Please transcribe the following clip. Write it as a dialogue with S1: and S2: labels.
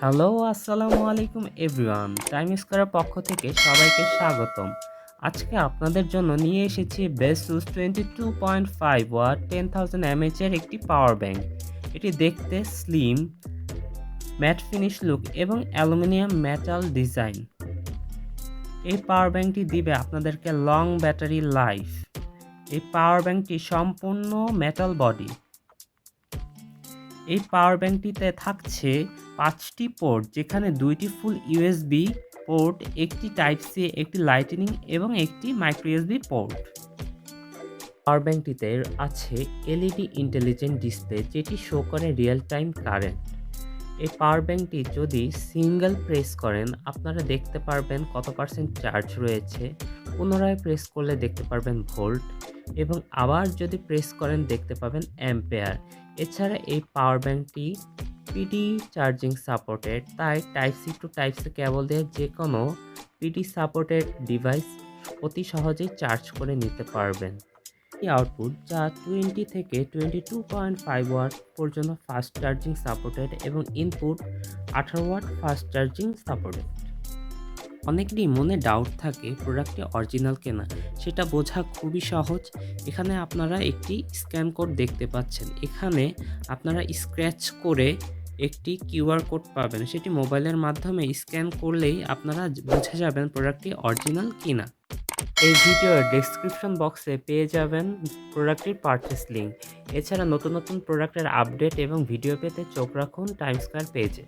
S1: Hello, আসসালামু আলাইকুম everyone. Time স্কয়ারের পক্ষ থেকে সবাইকে স্বাগতম। আজকে আপনাদের জন্য নিয়ে এসেছি Baseus 22.5w 10000mAh এর একটি পাওয়ার ব্যাংক। এটি দেখতে স্লিম, ম্যাট ফিনিশ লুক এবং অ্যালুমিনিয়াম মেটাল ডিজাইন। এই পাওয়ার ব্যাংকটি দিবে আপনাদেরকে লং ব্যাটারি লাইফ। এই পাওয়ার ব্যাংকটি সম্পূর্ণ মেটাল বডি। এই পাওয়ার ব্যাংকটিতে থাকছে 5টি পোর্ট, যেখানে 2টি ফুল ইউএসবি পোর্ট, একটি টাইপ সি, একটি লাইটনিং এবং একটি মাইক্রো ইউএসবি পোর্ট। পাওয়ার ব্যাংকটিতে আছে এলইডি ইন্টেলিজেন্ট ডিসপ্লে, যেটি শো করে রিয়েল টাইম কারেন্ট। এই পাওয়ার ব্যাংকটি যদি সিঙ্গেল প্রেস করেন আপনারা দেখতে পারবেন কত পার্সেন্ট চার্জ রয়েছে, পুনরায় প্রেস করলে দেখতে পারবেন ভোল্ট, এবং আবার যদি প্রেস করেন দেখতে পাবেন অ্যাম্পেয়ার। এছাড়া এই পাওয়ার ব্যাংকটি পিডি চার্জিং সাপোর্টেড, তাই type C to type C cable দিয়ে যে কোনো পিডি সাপোর্টেড ডিভাইস অতি সহজেই চার্জ করে নিতে পারবেন। আউটপুট যা 20 থেকে 22.5 ওয়াট পর্যন্ত ফাস্ট চার্জিং সাপোর্টেড এবং input 18 watt fast charging supported. অনেকেরই মনে ডাউট থাকে প্রোডাক্টটি অরিজিনাল কিনা, সেটা বোঝা খুবই সহজ। এখানে আপনারা একটি স্ক্যান কোড দেখতে পাচ্ছেন। এখানে আপনারা স্ক্র্যাচ করে একটি কিউআর কোড পাবেন, সেটি মোবাইলের মাধ্যমে স্ক্যান করলেই আপনারা বুঝে যাবেন প্রোডাক্টটি অরিজিনাল কিনা। এই ভিডিওর ডেসক্রিপশন বক্সে পেয়ে যাবেন প্রোডাক্টটির পারচেস লিঙ্ক। এছাড়া নতুন নতুন প্রোডাক্টের আপডেট এবং ভিডিও পেতে চোখ রাখুন টাইম স্কয়ার পেজে।